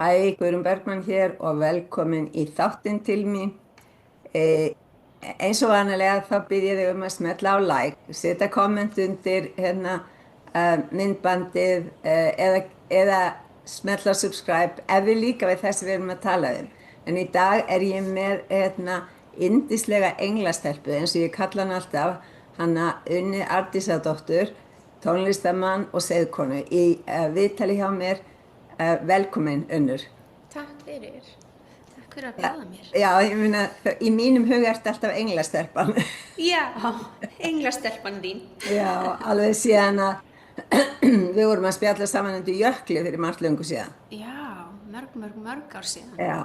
Hæ, Guðrún Bergmann hér og velkomin í þáttinn til mín. E, Eins og vanalega þá byrð ég þig að smetla á like, setja komment undir myndbandið eða smetla á subscribe ef við líka við þessi við erum að tala um. En í dag er ég með yndislega englastelpu eins og ég kalla hann alltaf, hana Unni Arndísardóttur, tónlistamann og seiðkonu í viðtali hjá mér. Velkomin, Unnur. Takk fyrir. Takk fyrir að bjóða mér. Já, ég meina, í mínum huga ertu alltaf englastelpan. Já, englastelpan þín. Já, alveg síðan að við vorum að spjalla saman undir jökli fyrir margt löngu síðan. Já, mörg ár síðan. Já.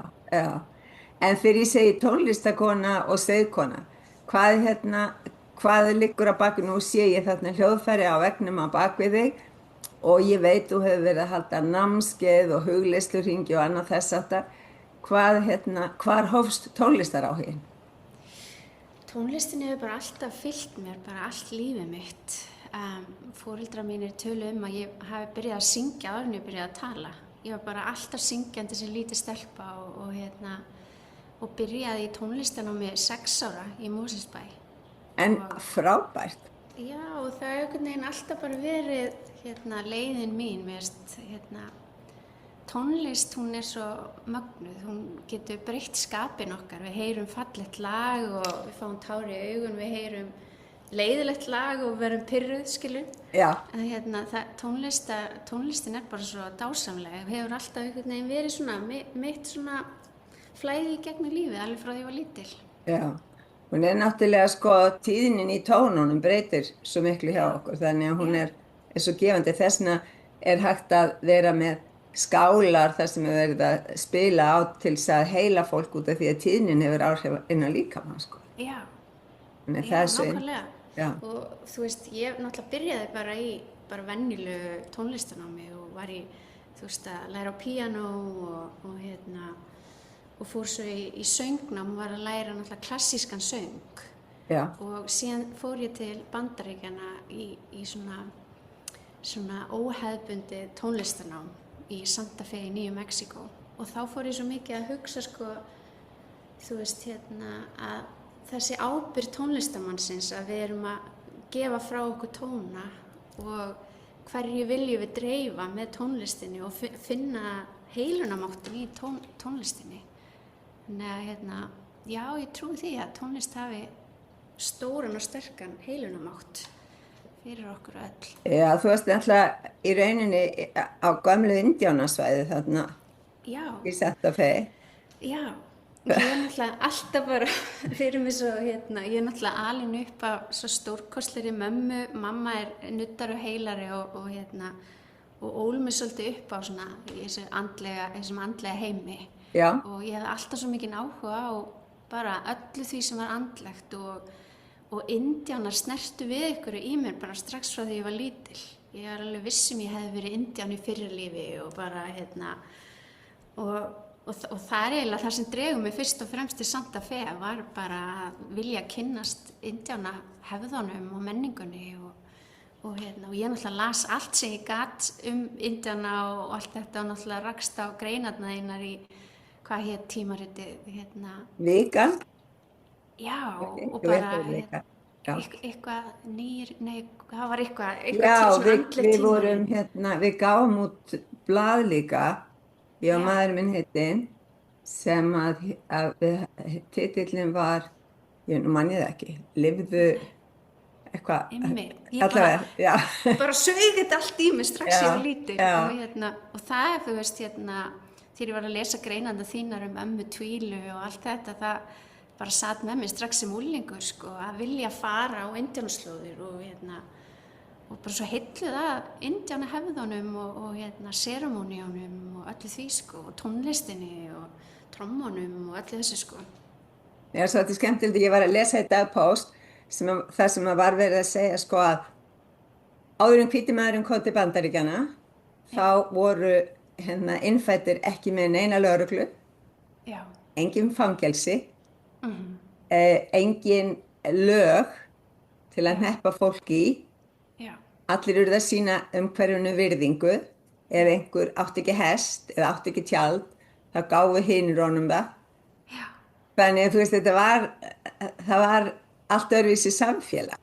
En þegar ég segi tónlistakona og seiðkona, hvað liggur að baki? Nú sé ég þarna hljóðfæri á veggnum að baki þig. Og ég veit þú hefur verið að halda námskeið og hugleiðsluhringi og annað þess aftar. Hvar hófst tónlistaráhuginn? Tónlistin hefur bara alltaf fylgt mér, bara allt lífið mitt. Foreldrar mínir tölu að ég hafi byrjað að syngja áður en ég byrjaði að tala. Ég var bara alltaf syngjandi sem lítið stelpa og byrjaði í tónlistanámi 6 ára í Mosfellsbæ. En frábært. Já, og það hefur einhvern veginn alltaf bara verið leiðin mín, tónlist, hún er svo mögnuð, hún getur breytt skapinn okkar, við heyrum fallegt lag og við fáum tár í augun, við heyrum leiðilegt lag og verum pirruð, skilur. Já. En tónlistin er bara svo dásamleg, hefur alltaf einhvern veginn verið mitt flæði í gegnum lífið, alveg frá því ég var lítil. Já, hún er náttúrulega tíðnin í tónunum breytir svo miklu hjá okkur, þannig að hún er svo gefandi. Þessna er hægt að vera með skálar þar sem er verið að spila á til þess að heila fólk út af því að tíðnin hefur áhrif inn á líkamann, sko. Já, nákvæmlega. Já. Og þú veist, ég náttúrulega byrjaði bara í venjulegu tónlistanámi og var að læra á píanó og fór svo í söngnám og var að læra náttúrulega klassískan söng. Já. Og síðan fór ég til Bandaríkjanna í svona óhefðbundið tónlistarnám í Santa Fe í Nýju Mexíkó og þá fór ég svo mikið að hugsa að þessi ábyrgð tónlistarmannsins að við erum að gefa frá okkur tóna og hverju viljum við dreifa með tónlistinni og finna heilunarmáttin í tónlistinni. Þannig að já, ég trúi því að tónlist hafi stóran og sterkan heilunamátt fyrir okkur öll. Já, þú varst náttúrulega í rauninni á gömlu indjánasvæði þarna. Já. Í Santa Fe. Já, ég er náttúrulega alltaf bara fyrir mig svo, ég er náttúrulega alin upp af svo stórkostlegri mömmu. Mamma er nuddari og heilari og ól mig svolítið upp á svona í þessum andlega heimi. Já. Og ég hafði alltaf svo mikinn áhuga á bara öllu því sem var andlegt og indjánar snertu við ykkur í mér bara strax frá því ég var lítil. Ég var alveg viss ég hefði verið indján í fyrra lífi og bara og það er eiginlega það sem dregur mig fyrst og fremst til Santa Fe var bara að vilja kynnast indjána hefðunum og menningunni og ég náttúrulega las allt sem ég gat indjána og allt þetta og náttúrulega rakst á greinarnar þínar í hvað hét tímaritið Vikan? Já, og bara eitthvað það var eitthvað við vorum við gáum út blað líka, ég og maður minn heitinn, sem að titillinn var, ég man ég það ekki, lifðu eitthvað, allavega, bara sauð þetta allt í mig strax ég var lítil og það er, þú veist, þegar ég var að lesa greinarnar þínar ömmu Tvílu og allt þetta, það bara satt með mér strax sem unglingur, að vilja fara á indjánaslóðir og bara svo heilluð að indjánahefðunum og seramóníunum og öllu því, og tónlistinni og trommunum og öllu þessu, Já, svo þetta er skemmtilegt, ég var að lesa í Dagpost, það sem var verið að segja, að áður en hvíti maðurinn kom til Bandaríkjanna, þá voru innfæddir ekki með neina lögreglu, engin fangelsi, engin lög til að hneppa fólk í. Allir eru að sýna umhverfinu virðingu ef einhver átti ekki hest eða átti ekki tjald, þá gáfu hinir honum það. Já, Þannig að þú veist, það var allt öðruvísi samfélag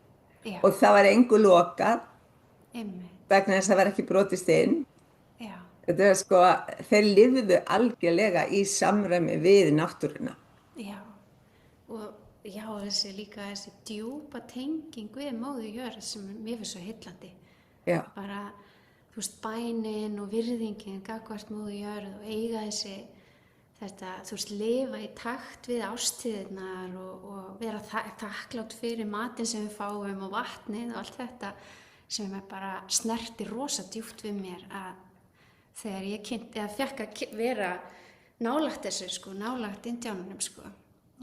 já, og það var engu lokað einmitt, vegna þess að það var ekki brotist inn. já, Þetta var sko, þeir lifðu algjörlega í samræmi við náttúruna. já. Og já, þessi djúpa tenging við móður jörð sem mér finnst svo heillandi. Já, Bara, þú veist, bænin og virðingin gagnvart móður jörð og eiga þetta, þú veist, lifa í takt við ástíðirnar og vera þakklátt fyrir matinn sem við fáum og vatnið og allt þetta sem er bara snerti rosa djúpt við mér að þegar ég fekk að vera nálægt þessu, sko, nálægt indjánunum, sko.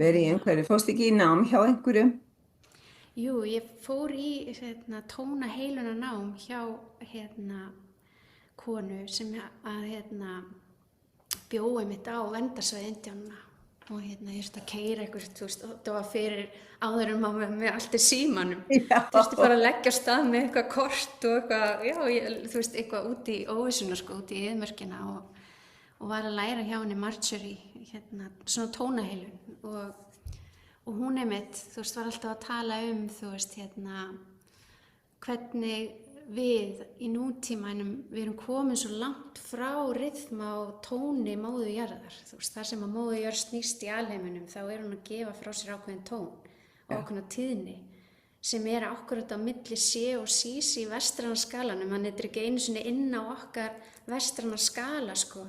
verið í einhverju. Fórst ekki í nám hjá einhverjum? Jú, ég fór í tónaheiluna nám hjá konu sem bjóði mitt á verndarsvæði indjánuna og ég þurfti að keyra eitthvað, þú veist, það var fyrir áður en maður með allt í símanum. Þurfti bara að leggja á stað með eitthvað kort og eitthvað, þú veist, eitthvað út í óvissuna, sko, út í eyðimörkina og var að læra hjá henni Marjorie, svona tónaheilun og hún einmitt, þú veist, var alltaf að tala þú veist, hvernig við í nútímanum, við erum komin svo langt frá rytma og tóni móður jarðar, þú veist, þar sem að móður jörð snýst í alheiminum, þá hún að gefa frá sér ákveðin tón og ákveðna tíðni sem akkurat á milli C og Cs í vestræna skalanum, hann er ekki einu sinni inn á okkar vestræna skala, sko,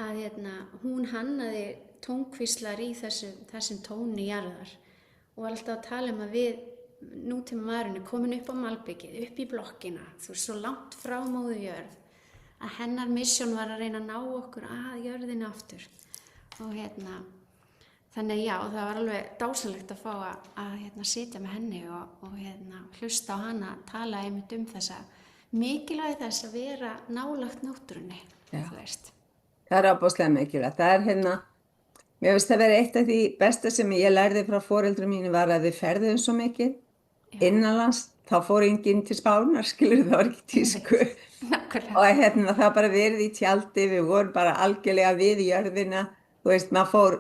að hún hannaði tónkvíslar í þessum tóni jarðar og var alltaf að tala að við nútíma maðurinn er komin upp á malbyggið, upp í blokkina, þú veist, svo langt frá móður jörð að hennar misjón var að reyna að ná okkur að jörðinu aftur og þannig já, það var alveg dásanlegt að fá að sitja með henni og hlusta á hana tala einmitt þessa mikilvægi þess að vera nálægt náttúrunni, þú veist. Það er ábúðslega mikilvægt. Það er mér finnst það vera eitt af því besta sem ég lærði frá foreldrum mínu var að við ferðum svo mikið innanlands, þá fór enginn til Spánar, skilur, það var ekki tísku og það var bara verið í tjaldi, við vorum bara algjörlega við jörðina, þú veist, maður fór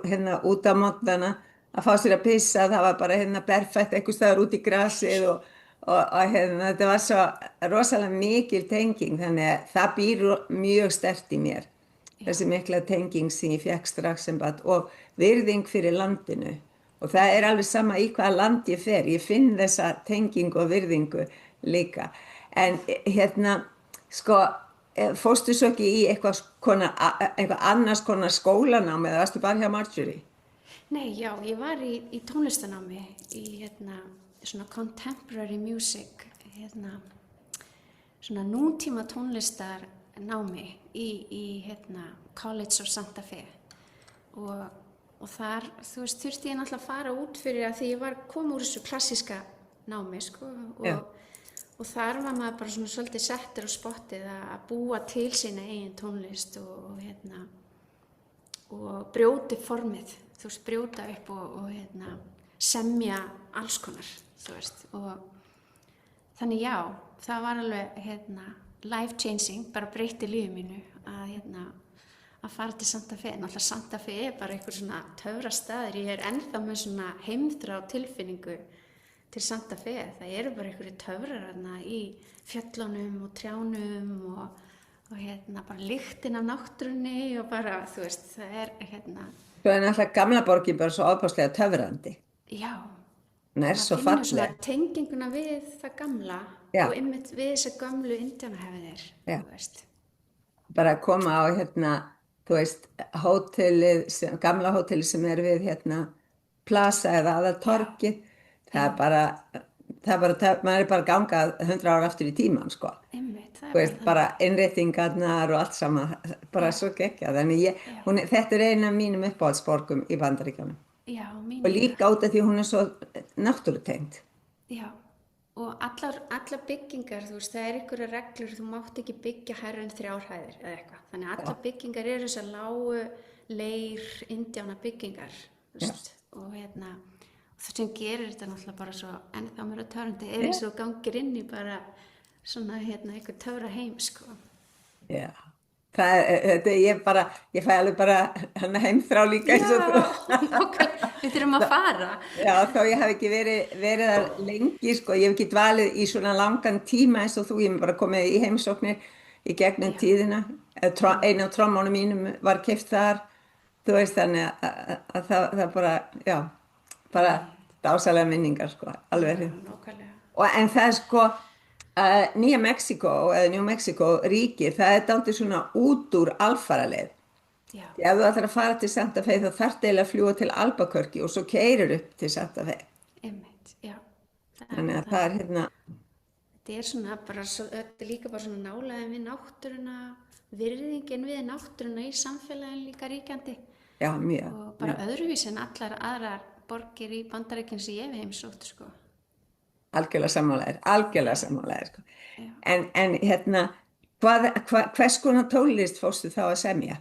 út á mótnana að fá sér að pissa, það var bara berfætt einhvers staðar út í grasið og þetta var svo rosalega mikil tenging, þannig að það býr mjög sterkt í mér, þessi mikla tenging sem ég fekk strax sem barn og virðing fyrir landinu. Og það er alveg sama í hvaða land ég fer, ég finn þessa tengingu og virðingu líka. En sko, fórstu svo ekki í eitthvað annars konar skólanám eða varstu bara hjá Marjorie? Nei, já, ég var í tónlistanámi, í svona contemporary music, svona nútíma tónlistarnámi í College of Santa Fe og þar, þú veist, þurfti ég náttúrulega að fara út fyrir að því ég kom úr þessu klassíska námi, sko, og þar var maður bara svona svolítið settur á spottið að búa til sína eigin tónlist og brjóti formið, þú veist, brjóta upp og semja alls konar, þú veist, og þannig já, það var alveg, life changing, bara breytti lífið mínu að fara til Santa Fe. Náttúrulega Santa Fe er bara einhver svona töfrastaður, ég er ennþá með svona heimþrá tilfinningu til Santa Fe, það eru bara einhverju töfrar í fjöllunum og trjánum og bara lyktin af náttúrunni og bara, þú veist, það er Svo er náttúrulega gamla borgin bara svo ábúðslega töfrandi. Já. Hún er svo falleg. Það finnur svona tenginguna við það gamla og einmitt við þessa gamlu indjánahefðir, þú veist. Bara að koma á þú veist, hótelið, gamla hótelið sem er við Plaza eða aðaltorkið, maður er bara að ganga 100 ára aftur í tímann, sko. Einmitt, það Þú veist, bara innréttingarnar og allt saman, bara svo geggjað. Þannig þetta er eina af mínum uppáhaldsborgum í Bandaríkjunum. Já, og líka út af því hún er svo náttúrutengd. Já, og allar byggingar, þú veist, það er einhverja reglur, þú mátt ekki byggja hærra en 3 hæðir eða eitthvað. Þannig að allar byggingar eru þessar lágu leir indjána byggingar, þú veist, og það sem gerir þetta náttúrulega bara svo ennþá meira töfrandi, eins og gangir inn í bara svona einhver töfra heim, sko. Já. Ég fæ alveg bara hann heimþrá líka eins og þú. Já, nákvæmlega, við þurfum að fara. Já, þó ég hef ekki verið þar lengi, sko, ég hef ekki dvalið í svona langan tíma eins og þú, ég hef bara komið í heimsóknir í gegnum Já. tíðina, einu af trommónum mínum var keypt þar, þú veist, þannig að það bara, já, bara dásalega minningar, sko, alveg hreint. Nákvæmlega. En það er sko, Nýja Mexíkó eða New Mexico ríkið, það er dálítið svona út úr alfaraleið. Já, Ef þú ætlar að fara til Santa Fe þá þarftu eiginlega að fljúga til Albuquerque og svo keyrir upp til Santa Fe. einmitt, já. Þannig að það er hérna, Þetta er svona bara, þetta er líka bara svona nálægðin við náttúruna, virðingin við náttúruna í samfélagin líka ríkjandi já, mjög. og bara öðruvís en allar aðrar borgir í Bandaríkjunum sem ég hef heimsótt, sko. Algjörlega sammálaðir, sko. Já. En hérna, hvers konar tónlist fórstu þá að semja?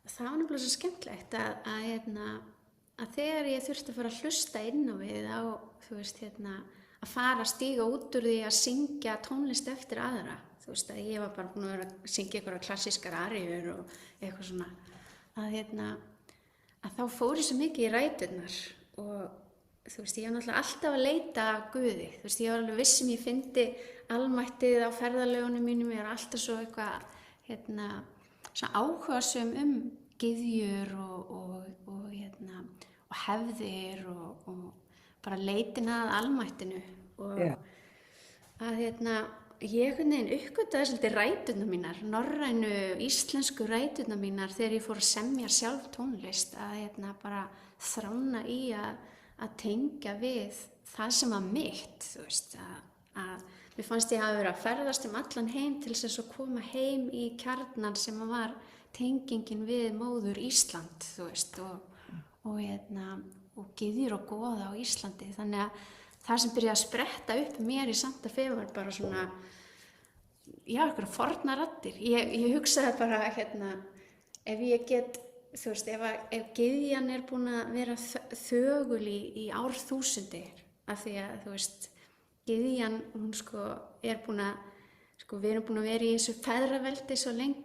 Það var nefnilega svo skemmtlegt að þegar ég þurfti að fara að hlusta inn á við á, þú veist, að fara að stíga út úr því að syngja tónlist eftir aðra. Þú veist, að ég var bara búin að vera að syngja einhverja klassískar aríur og eitthvað svona. Að þá fór ég svo mikið í ræturnar og þú veist, ég var náttúrulega alltaf að leita að Guði. Þú veist, ég var alveg viss ég fyndi almættið á ferðalögunum mínum, ég var alltaf svo eitthvað, svona áhugasöm gyðjur og hefðir og bara leitin að almættinu og Já. að ég uppgötaði svolítið ræturnar mínar, norrænu, íslensku ræturnar mínar þegar ég fór að semja sjálf tónlist að bara þrána í að tengja við það sem var mitt, þú veist, að mér fannst ég hafa verið að ferðast allan heim til þess að koma heim í kjarnan sem var tengingin við móður Ísland, þú veist, og gyðjur og goða á Íslandi. Þannig að það sem byrjaði að spretta upp mér í Santa Fe var bara svona, já, einhverja fornar raddir. Ég hugsaði bara, ef ég get, þú veist, ef gyðjan er búin að vera þögul í árþúsundir, af því að, þú veist, gyðjan, hún sko, er búin að, sko, við erum búin að vera í þessu feðraveldi svo lengi,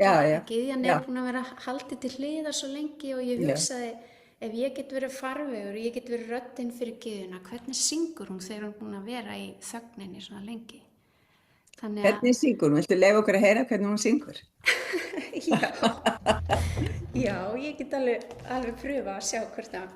gyðjan er búin að vera haldið til hliðar svo lengi og ég hugsaði, ef ég get verið farvegur, ég get verið röddin fyrir gyðjuna, hvernig syngur hún þegar hún er búin að vera í þögninni svona lengi? Hvernig syngur hún? Viltu leyfa okkur að heyra hvernig hún syngur? Já, ég get alveg pröfa að sjá hvort að,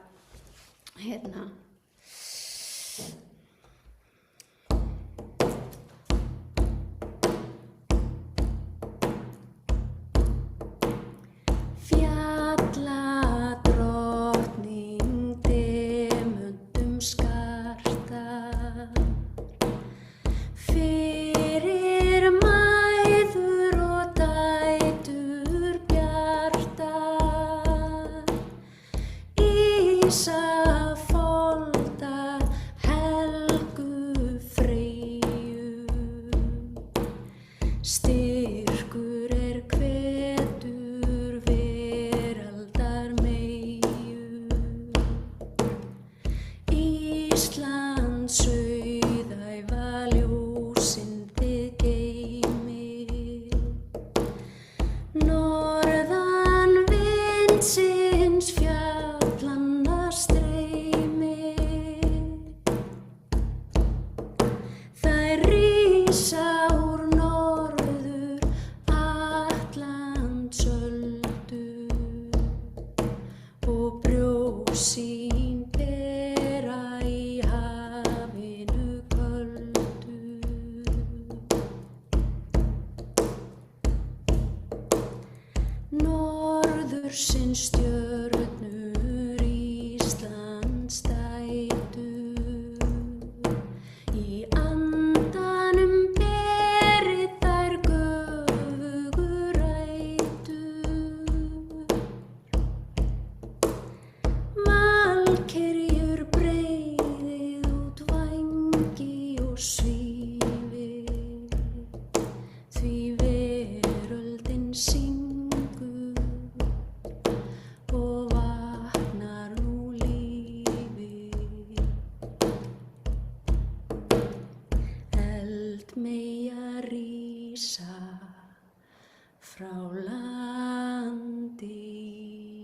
og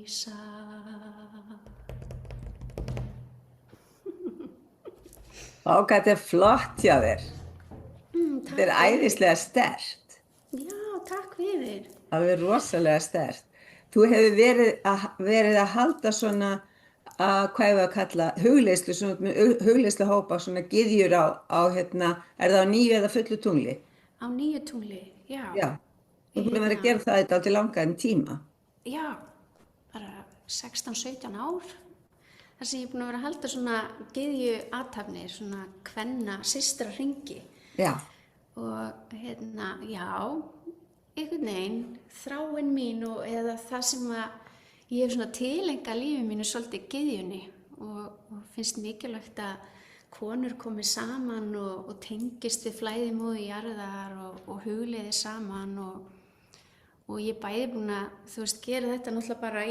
rísa. Þetta flott hjá þér. Þetta æðislega sterkt. Já, takk fyrir. Það rosalega sterkt. Þú hefur verið að halda svona, hvað ég var að kalla, hugleiðslu hópa, svona gyðjur á er það á 9 eða fullu tungli? Á 9 tungli, já. Já, þú búin að vera að gera það þetta til langan tíma. Já, bara 16-17 ár. Þar sem ég er búin að vera að halda svona gyðju athafnir, svona kvenna systra hringi. Já. Og já, einhvern veginn, þráin mín eða það sem að ég hef svona tilenga lífi mínu svolítið gyðjunni og finnst mikilvægt að konur komi saman og tengist við flæði móðu jarðar og hugleiði saman og ég bæði búin að, gera þetta náttúrulega bara í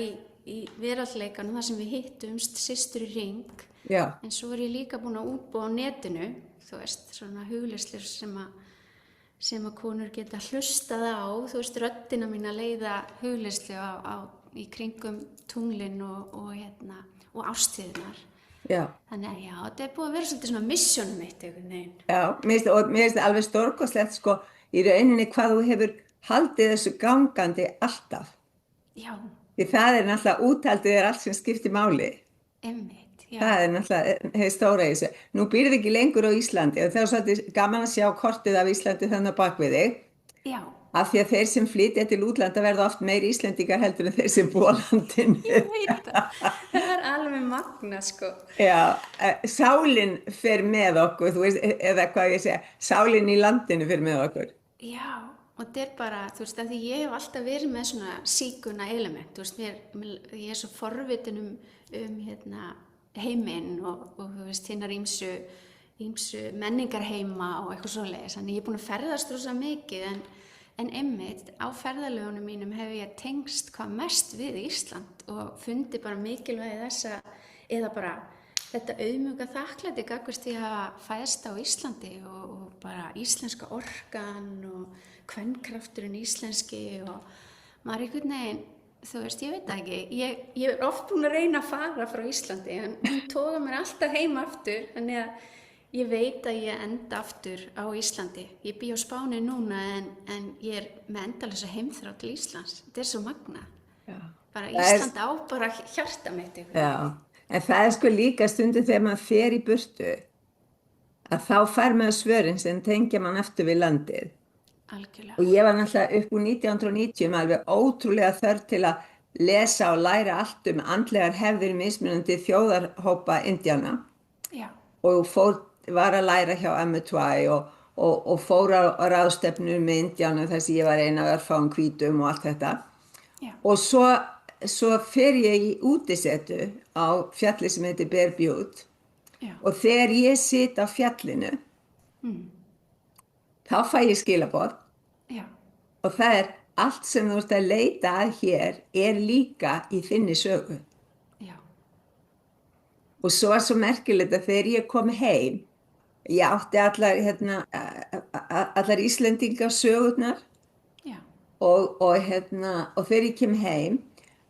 veraldleikanum þar sem við hittumst systur í hring. Já. En svo er ég líka búin að útbúa á netinu, svona hugleiðslur sem að konur geta hlustað á, röddina mín að leiða hugleiðslu í kringum tunglin og ástíðunar. Já. Þannig að já, þetta er búið að vera svolítið svona missionum mitt einhvern veginn. Já, mér finnst það alveg stórkostlegt í rauninni hvað þú hefur haldið þessu gangandi alltaf. Já. Því það náttúrulega úthaldið allt sem skiptir máli. Einmitt, já. Það náttúrulega hefur stóra í þessu. Nú býrðu ekki lengur á Íslandi og það svolítið gaman að sjá kortið af Íslandi þannig á bakvið þig. Já. Af því að þeir sem flytja til útlanda verða oft meiri Íslendingar heldur en þeir sem búa á landinu. Ég veit það. Það er alveg magna, Já, sálin fer með okkur, eða hvað ég segja, sálin í landinu fer með okkur. Já, og þetta er bara, að því ég hef alltaf verið með svona síkuna element, ég er svo forvitin heiminn og hinnar ýmsu menningarheima og eitthvað svoleiðis, þannig ég er búin að ferðast rosa mikið en einmitt á ferðalögunum mínum hef ég tengst hvað mest við Ísland og fundi bara mikilvægi þessa eða bara þetta auðmjúka þakklæti gagnvart því að hafa fæðst á Íslandi og bara íslenska orkan og kvenkrafturinn íslenski og maður einhvern veginn, ég veit það ekki, ég er oft búin að reyna að fara frá Íslandi en hún togar mér alltaf heim aftur, þannig að ég veit að ég enda aftur á Íslandi. Ég bý á Spáni núna en ég er með endalausa heimþrá til Íslands. Þetta er svo magna. Já. Bara Ísland á bara hjarta mitt. Já, en það er líka stundum þegar maður fer í burtu að þá fær maður svörin sem tengja mann aftur við landið. Algjörlega. Og ég var náttúrulega upp úr 1990 alveg ótrúlega þörf til að lesa og læra allt andlegar hefðir mismunandi þjóðarhópa Indíána. Já. Og var að læra hjá Amitwai og fór á ráðstefnur með Indíánum þar sem ég var ein af örfáum hvítum og allt þetta. Já. Og svo fer ég í útisetu á fjalli sem heitir Bear Butte. Já. Og þegar ég sit á fjallinu, þá fæ ég skilaboð. Já. Og það allt sem þú ert að leita að hér líka í þinni sögu. Já. Og svo var svo merkilegt að þegar ég kom heim, ég átti allar Íslendinga sögurnar. Já. Og þegar ég kem heim,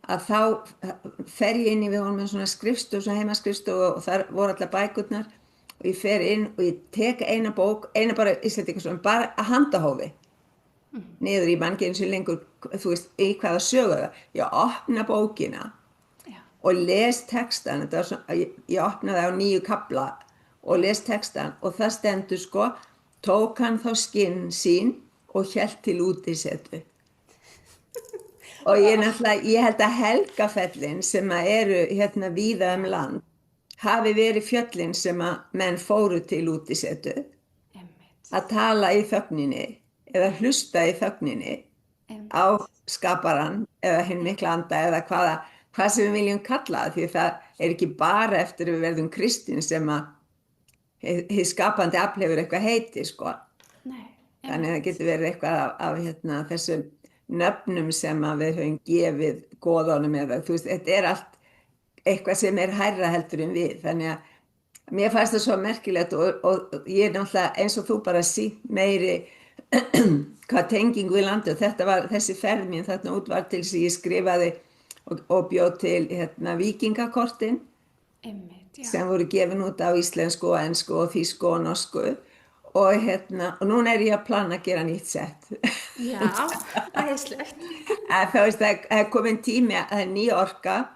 að þá fer ég inn við honum með svona skrifstofu, svona heimaskrifstofu og þar voru allar bækurnar og ég fer inn og ég tek eina bók, bara Íslendinga svona, bara að handahófi. Niður í mann eins og lengur, í hvaða sögu það. Ég opna bókina og les textan, ég opnaði á 9 kafla og les textan og það stendur tók hann þá skinn sín og hélt til útisetu. Og ég held að Helgafellin sem eru víða land hafi verið fjöllin sem að menn fóru til útisetu að tala í þögninni eða hlusta í þögninni á skaparann eða hinn mikla anda eða hvað sem við viljum kalla það, því það ekki bara eftir að við verðum kristin sem að hið skapandi afl hefur eitthvað heiti, Nei, þannig að það getur verið eitthvað af þessum nöfnum sem að við höfum gefið goðunum eða, þetta allt eitthvað sem hærra heldur en við, þannig að mér fannst það svo merkilegt og ég náttúrulega eins og þú bara sýnt meiri hvað tenging við landi og þetta var þessi ferð mín þarna út var til þess að ég skrifaði og bjó til víkingakortin Einmitt, já. sem voru gefin út á íslensku og ensku og þýsku og norsku og núna er ég að plana að gera nýtt sett. Já, æðislegt. Það er komin tími, það er ný orka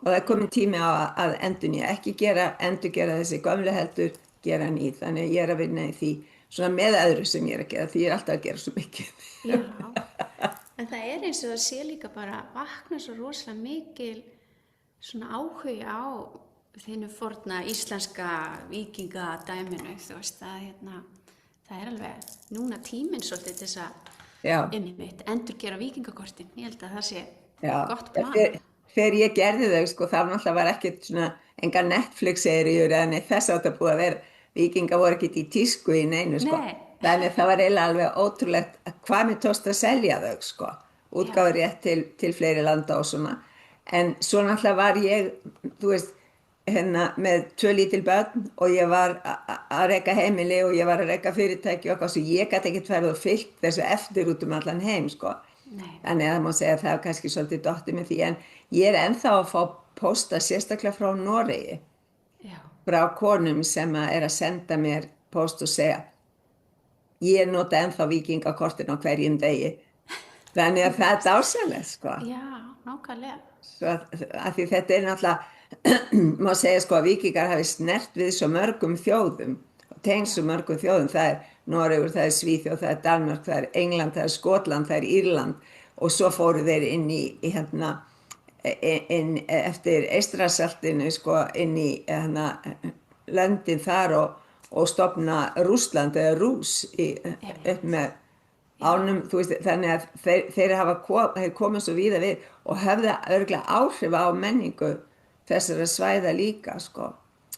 og það er komin tími á að endurnýja, ekki endurgera þessi gömlu heldur, gera ný. Þannig að ég er að vinna í því svona með öðru sem ég er að gera, því ég er alltaf að gera svo mikið. Já, en það er eins og það sé líka bara vakna svo rosalega mikil svona áhuga á þínu forna íslenska víkingadæminu, þú veist, það er alveg núna tíminn svolítið til þess að endurgera víkingakortin. Ég held að það sé gott plan. Þegar ég gerði þau, sko, það náttúrulega var ekkert svona enga Netflix-seríur eða neitt þess átt að búið að vera. Víkingar voru ekkert í tísku í neinu, sko. Nei. Þannig það var eiginlega alveg ótrúlegt hvað mér tókst að selja þau, sko. Útgáfa rétt til fleiri landa og svona. En svo náttúrulega var ég, þú veist, með 2 lítil börn og ég var að reka heimili og ég var að reka fyrirtæki og eitthvað, svo ég gæti ekkert farið og fyllt þessu eftir út allan heim, sko. Nei. Þannig að það má segja að það er kannski svolítið dottið með því, en ég er ennþá að fá pósta sérstaklega frá Noregi, frá konum sem er að senda mér póst og segja ég nota ennþá víkingakortin á hverjum degi. Þannig að það er dásamlegt, sko. Já, nákvæmlega. Svo að því þetta er náttúrulega, má segja, sko, að víkingar hafi snert við svo mörgum þjóðum og tengst svo mörgum þjóðum. Það er Noregur, það er Svíþjóð, það er Danmörk, það er England, það er Skotland, það er Írland og svo fóru þeir inn eftir Eystrasaltinu, sko, inn í löndin þar og stofna Rússland eða Rús upp með ánum, þú veist, þannig að þeir komið svo víða við og höfðu örugglega áhrif á menningu þessara svæða líka, sko.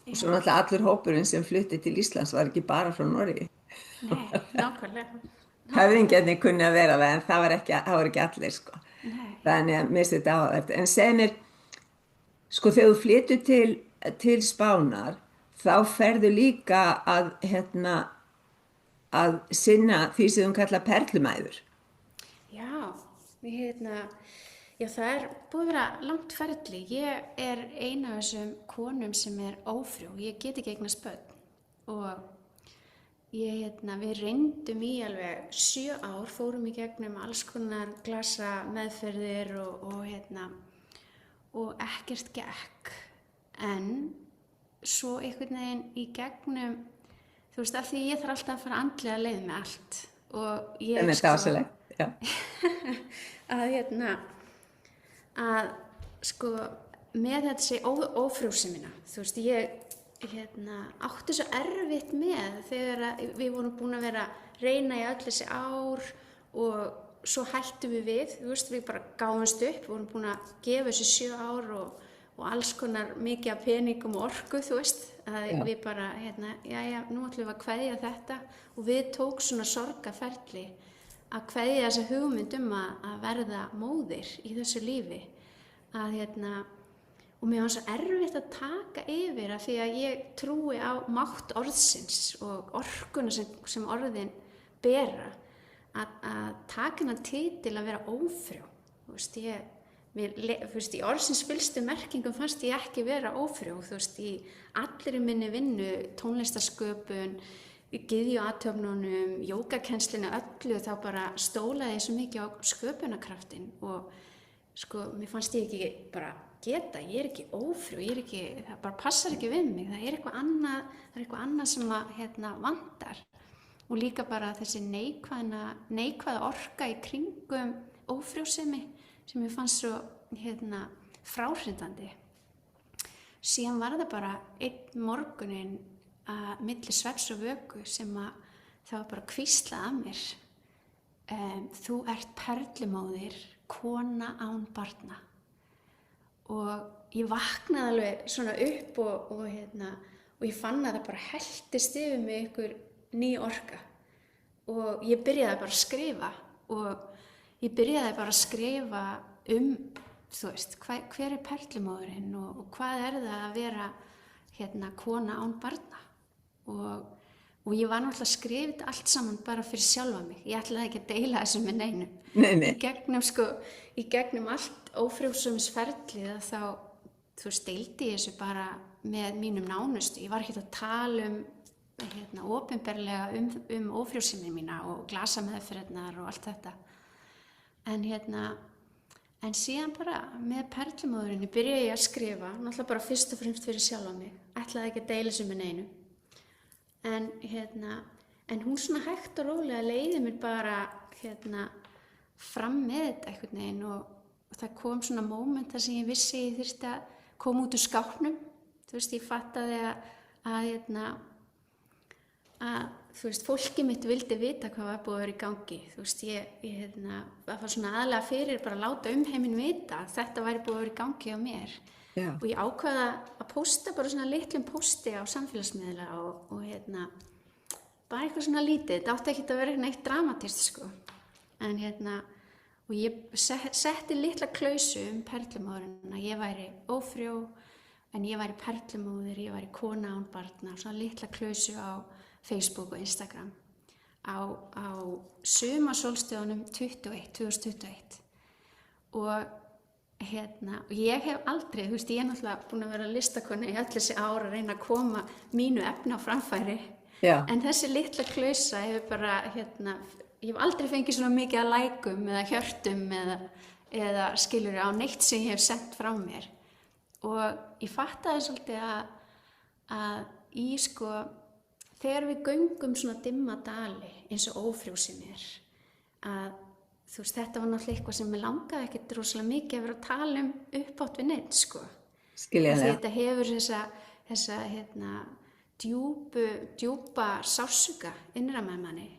Og svo náttúrulega allur hópurinn sem flutti til Íslands var ekki bara frá Noregi. Nei, nákvæmlega. Höfðingjarnir kunni að vera það, en það var ekki allir, sko. Nei. Þannig að mér þetta á þetta. En segð mér, sko, þegar þú flytur til Spánar, þá ferðu líka að sinna því sem þú kallar perlumæður. Já, það er búið að vera langt ferli. Ég er eina af þessum konum sem er ófrjó. Ég get ekki eignast börn og við reyndum í alveg 7 ár, fórum í gegnum alls konar glasa meðferðir og ekkert gekk. En svo einhvern veginn í gegnum, þú veist, af því ég þarf alltaf að fara andlega leið með allt. Og ég en þetta ásalegt, já. að sko með þessi ófrjósemina, þú veist, ég átti svo erfitt með þegar við vorum búin að vera að reyna í öll þessi ár og svo hættum við, þú veist, við bara gáðumst upp, við vorum búin að gefa þessi 7 ár og alls konar mikið af peningum og orku, þú veist, að við bara, nú ætlum við að kveðja þetta og við tók svona sorgarferli að kveðja þessa hugmynd að verða móðir í þessu lífi, og mér var svo erfitt að taka yfir af því að ég trúi á mátt orðsins og orkuna sem orðin bera, að taka hennar titil að vera ófrjó. Þú veist, í orðsins fyllstu merkingum fannst ég ekki vera ófrjó, þú veist, í allri minni vinnu, tónlistarsköpun, gyðjuathöfnunum, jógakenslinu, öllu, þá bara stólaði ég svo mikið á sköpunarkraftin og sko, mér fannst ég ekki bara geta, ég er ekki ófrjó, það bara passar ekki við mig, það er eitthvað annað sem vantar og líka bara þessi neikvæða orka í kringum ófrjósemi sem ég fannst svo fráhrindandi. Síðan var það bara einn morguninn milli svefns og vöku sem það var bara hvíslað að mér, þú ert perlumóðir, kona án barna. Og ég vaknaði alveg svona upp og ég fann að það bara helltist yfir mig einhver ný orka og ég byrjaði bara að skrifa og ég byrjaði bara að skrifa þú veist, hver er perlumóðurinn og hvað er það að vera kona án barna og og ég var náttúrulega að skrifa þetta allt saman bara fyrir sjálfa mig. Ég ætlaði ekki að deila þessu með neinum. Nei. Í gegnum allt ófrjósemisferlið þá, þú veist, deildi ég þessu bara með mínum nánustu. Ég var ekki að tala opinberlega ófrjósemi mína og glasameðferðirnar og allt þetta. En síðan bara með perlumóðurinni byrjaði ég að skrifa, náttúrulega bara fyrst og fremst fyrir sjálfa mig. Ætlaði ekki að deila þessu með neinum. En hún svona hægt og rólega leiði mér bara fram með þetta einhvern veginn og það kom svona moment þar sem ég vissi ég þyrfti að koma út úr skápnum. Þú veist, ég fattaði að þú veist, fólkið mitt vildi vita hvað var búið að vera í gangi. Þú veist, ég var svona aðalega fyrir bara að láta heiminn vita að þetta væri búið að vera í gangi á mér. Já. Og ég ákvaða að posta bara svona litlum posti á samfélagsmiðla og bara eitthvað svona lítið. Þetta átti ekki að vera neitt dramatist, sko. Og ég setti litla klausu perlumóðurinn að ég væri ófrjó, en ég væri perlumóðir, ég væri kona án barna, svona litla klausu á Facebook og Instagram á sumarsólstöðunum 2021. Og ég hef aldrei, þú veist, ég náttúrulega búin að vera listakona í öll þessi ára að reyna að koma mínu efni á framfæri. Já. En þessi litla klausa hefur bara, ég hef aldrei fengið svona mikið að lækum eða hjörtum eða skilur á neitt sem ég hef sendt frá mér. Og ég fattaði svolítið að þegar við göngum svona dimma dali eins og ófrjósemi að þú veist, þetta var náttúrulega eitthvað sem mig langaði ekkert rosalega mikið að vera að tala uppátt við neitt, sko. Skiljanlega. Þetta hefur þessa djúpa sársauka innra með manni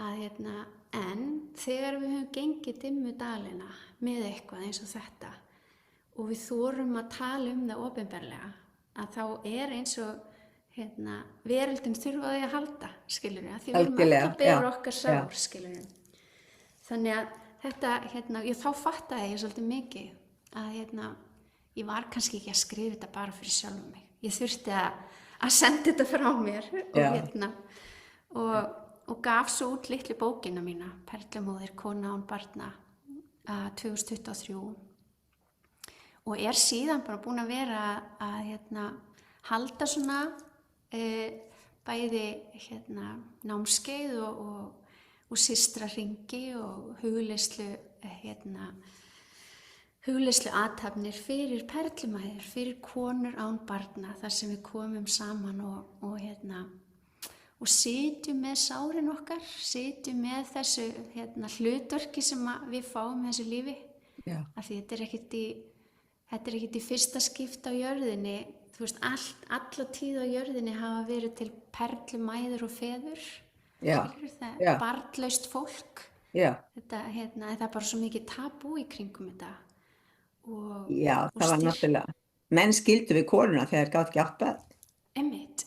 en þegar við höfum gengið dimmu dalina með eitthvað eins og þetta og við þorum að tala það opinberlega að þá eins og veröldin þurfa því að halda, skilur við, því við erum ekki að bera okkar sár, skilur við. Þannig að þetta, þá fattaði ég svolítið mikið að ég var kannski ekki að skrifa þetta bara fyrir sjálfum mig. Ég þurfti að senda þetta frá mér og gaf svo út litlu bókina mína, Perlumóðir, kona án barna, 2023 og síðan bara búin að vera að halda svona bæði námskeið og systrahringi og hugleiðslu athafnir fyrir perlumæður, fyrir konur án barna þar sem við komum saman og sitjum með sárin okkar, sitjum með þessu hlutverki sem við fáum þessu lífi. Já. Af því þetta er ekkert í fyrsta skipti á jörðinni. Þú veist, alla tíð á jörðinni hafa verið til perlumæður og feður. Já. Það er barnlaust fólk. Já. Það er bara svo mikið tabú í kringum þetta. Já, það var náttúrulega. Menn skildu við konuna þegar þeir gátu ekki átt börn. Einmitt.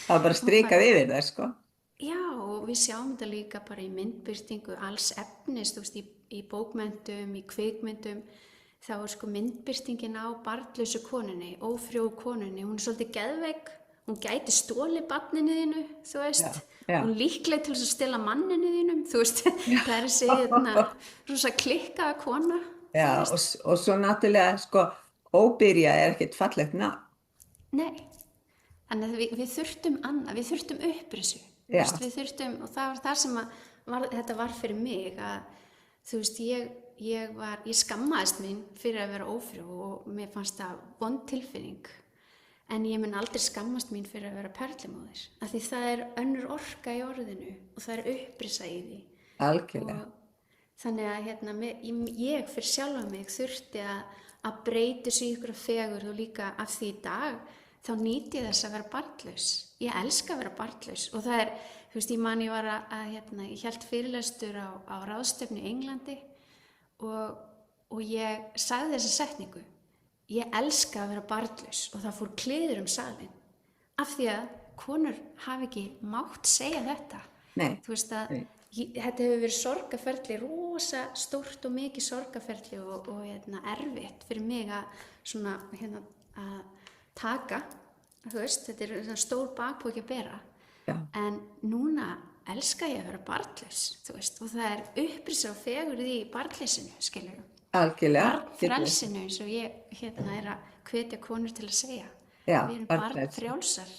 Það var bara strikað yfir það, sko. Já, og við sjáum þetta líka bara í myndbirtingu alls efnis, þú veist, í bókmyndum, í kvikmyndum. Þá sko myndbirtingin á barnlausu konunni, ófrjó konunni, hún er svolítið geðveik, hún gæti stolið barninu þínu, þú veist, hún líkleg til þess að stela manninu þínum, þú veist, það er þessi rosa klikkaða kona. Já, og svo náttúrulega, sko, óbyrja ekkert fallegt nafn. Nei, þannig að við þurftum upprisu, við þurftum, og það var það sem þetta var fyrir mig, að þú veist, ég skammaðist mín fyrir að vera ófrjó og mér fannst það vond tilfinning en ég mun aldrei skammast mín fyrir að vera perlumóðir af því það er önnur orka í orðinu og það er upprisa í því. Algjörlega. Þannig að ég fyrir sjálfa mig þurfti að breyta sig ykkur af fegur og líka af því í dag þá nýti ég þess að vera barnlaus. Ég elska að vera barnlaus og það er, þú veist, ég var ég hélt fyrirlestur á ráðstefnu í Englandi og ég sagði þessa setningu. Ég elska að vera barnlaus og það fór kliður salinn af því að konur hafi ekki mátt segja þetta. Nei. Þú veist að þetta hefur verið sorgarferli, rosa stórt og mikið sorgarferli og erfitt fyrir mig að taka, þú veist, þetta er stór bakpoki að bera. Já. En núna elska ég að vera barnlaus, þú veist, og það upprisir og fegurð í barnlausinu, skilur við. Algjörlega. Barnfrelsinu, eins og ég er að hvetja konur til að segja. Já, Við erum barnfrelsi. barnfrjálsar.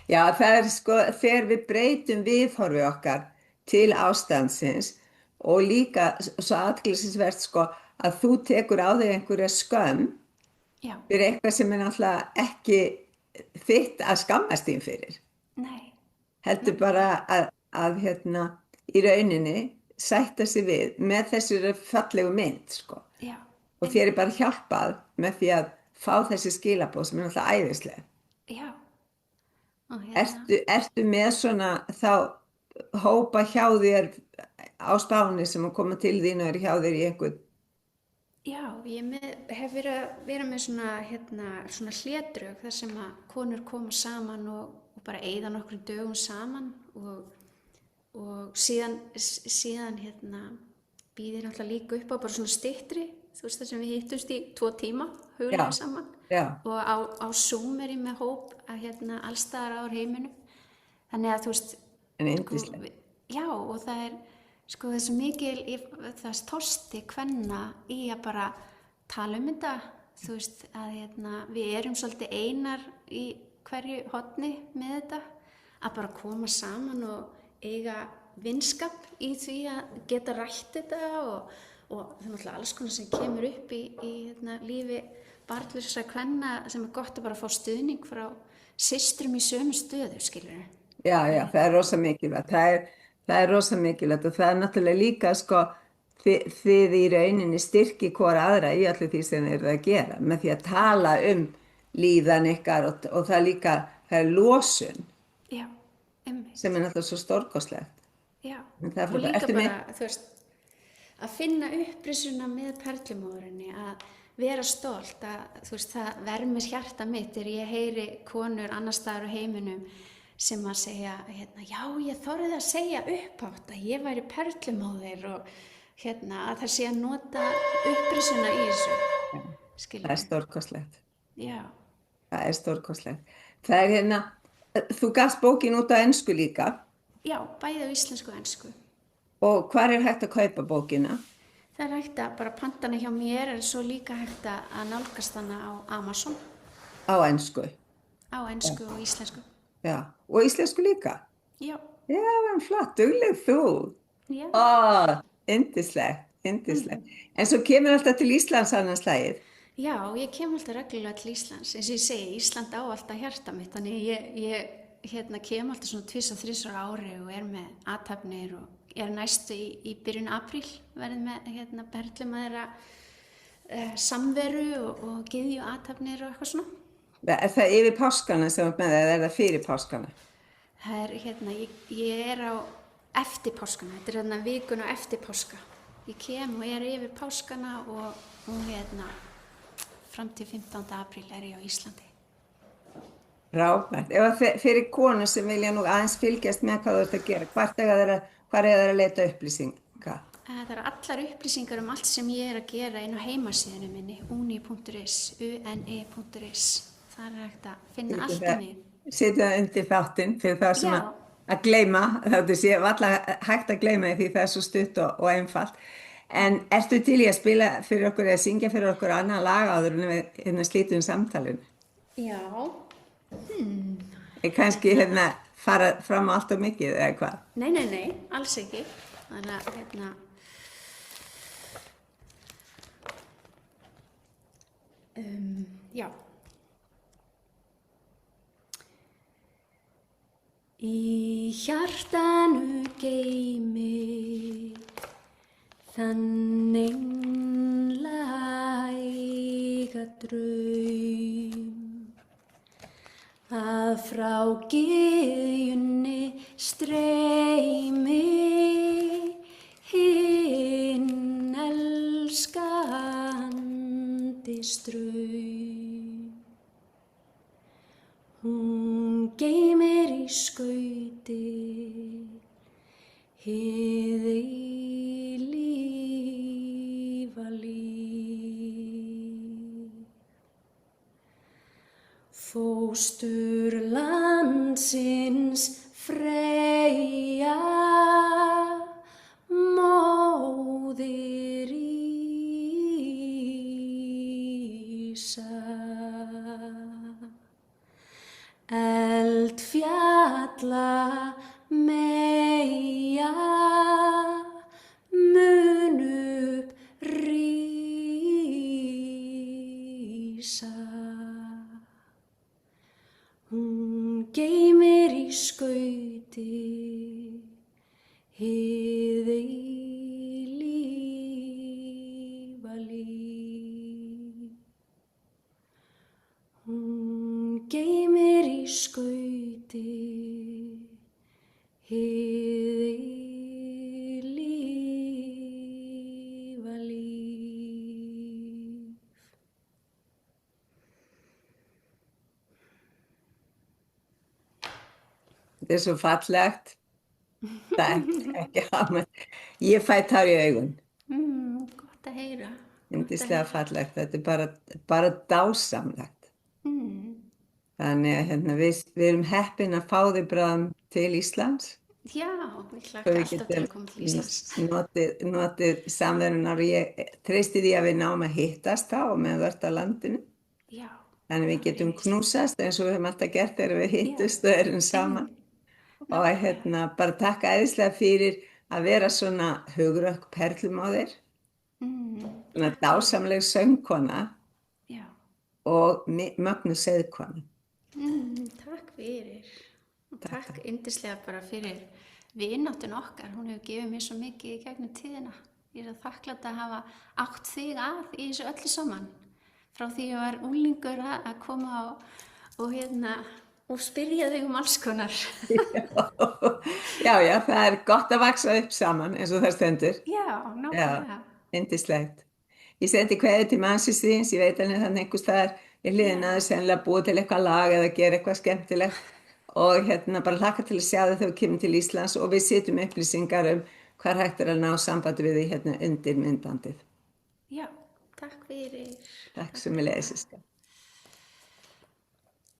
Já, það sko, þegar við breytum viðhorfi okkar til ástandsins og líka svo athyglisvert sko að þú tekur á þig einhverja skömm Já, fyrir eitthvað sem náttúrulega ekki þitt að skammast þín fyrir. nei, Heldur bara að í rauninni sætta sig við með þessari fallegu mynd sko. já, Og þér bara hjálpað með því að fá þessi skilaboð sem náttúrulega æðisleg. já. Og Ertu með svona þá hópa hjá þér á Spáni sem að koma til þín og eru hjá þér í einhvern? Já, hef verið með svona hlédrög þar sem að konur koma saman og bara eyða nokkrum dögum saman og síðan býðir náttúrulega líka upp á bara svona styttri, þú veist, þar sem við hittumst í 2 tíma, huglega saman. Já. Og á Zoom ég með hóp að allstaðar á heiminum. Þannig að þú veist, En yndislegt. já, og það sko þessu mikil, það þorsti kvenna í að bara tala þetta, þú veist, að við erum svolítið einar í hverju horni með þetta, að bara koma saman og eiga vinskap í því að geta rætt þetta og það er náttúrulega alls konar sem kemur upp í lífi barnlausra kvenna sem gott að bara fá stuðning frá systrum í sömu stöðu, skilur við. Já, það er rosa mikilvægt. Það er rosa mikilvægt og það er náttúrulega líka sko þið í rauninni styrki hvora aðra í allir því sem þið eru að gera með því að tala líðan ykkar og það líka, það er losun. Já, einmitt. Sem er náttúrulega svo stórkostlegt. Já, og líka bara, þú veist, að finna upprisuna með perlumóðurinni, að vera stolt, að þú veist, það vermir hjarta mitt ég heyri konur annars staðar á heiminum sem að segja, já, ég þorði að segja upphátt að ég væri perlumóðir og að það sé að nota upprisuna í þessu. Það er stórkostlegt. Já. Það er stórkostlegt. Það er þú gafst bókin út á ensku líka. Já, bæði á íslensku og ensku. Og hvar er hægt að kaupa bókina? Það er hægt að bara panta hana hjá mér, svo líka hægt að nálgast hana á Amazon. Á ensku? Á ensku og íslensku. Já, og íslensku líka? Já. Já, en flott, dugleg þú. Já. Yndislegt. En svo kemur alltaf til Íslands annars slagið? Já, ég kem alltaf reglulega til Íslands. Eins og ég segi, Ísland á alltaf hjarta mitt, þannig ég kem alltaf svona 2-3 ári og með athafnir og næstu í byrjun apríl verið með perlumæðra samveru og gyðju athafnir og eitthvað svona. Er það yfir páskana sem með það, eða er það fyrir páskana? Það ég á eftir páskana, þetta er vikun á eftir páska. Ég kem og yfir páskana og fram til 15. apríl ég á Íslandi. Ráðvægt. Ef fyrir konur sem vilja nú aðeins fylgjast með hvað þú ert að gera, hvar er það að leita upplýsinga? Það eru allar upplýsingar allt sem ég er að gera inn á heimasíðunni minni, uni.is, une.is. Það er hægt að finna allt um mig. Setja það undir þáttinn fyrir það sem að gleyma, þetta sé varla hægt að gleyma því það er svo stutt og einfalt. En ertu til í að spila fyrir okkur eða syngja fyrir okkur annað lag áður en við slítum samtalinu? Já. Kannski fara fram á allt og mikið eða hvað? Nei, alls ekki. Þannig að já. Í hjartanu geymi þann einlæga draum að frá gyðjunni streymi hinn elskandi straum. Hún geymir í skauti hið eilífa líf. Fóstur landsins Freyja, móðir Ísa. Eldfjalla meyja mun upp rísa. Hún geymir í skauti hið eilífa líf. Hún geymir í skauti hið eilífa líf. Þetta svo fallegt. Það er ekki hamar. Ég fæ tár í augun. Gott að heyra. Yndislega fallegt. Þetta bara dásamlegt. Þannig að við erum heppin að fá þig bráðum til Íslands. Já, við hlakka alltaf til að koma til Íslands. Notið samverunar og ég treysti því að við náum að hittast þá og meðan þú ert á landinu. Já. Þannig við getum knúsast eins og við höfum alltaf gert þegar við hittust og erum saman. Og bara takk æðislega fyrir að vera svona hugrökk perlumóðir, svona dásamleg söngkona og mögnuð seiðkona. Takk fyrir. Og takk yndislega bara fyrir vináttun okkar. Hún hefur gefið mér svo mikið í gegnum tíðina. Ég er þakklátt að hafa átt þig að í þessu öllu saman. Frá því ég var unglingur að koma og spyrja þig alls konar. Já, það er gott að vaksa upp saman eins og það stendur. Já, nákvæmlega. Yndislegt. Ég sendi kveðið til mannsins þíns, ég veit hann þannig einhvers staðar í hliðina að sennilega búið til eitthvað lag eða gera eitthvað skemmtilegt og bara hlakka til að sjá þau þegar við kemum til Íslands og við setjum upplýsingar hvar hægt að ná sambandi við því undir myndbandið. Já, takk fyrir. Takk sömuleiðis.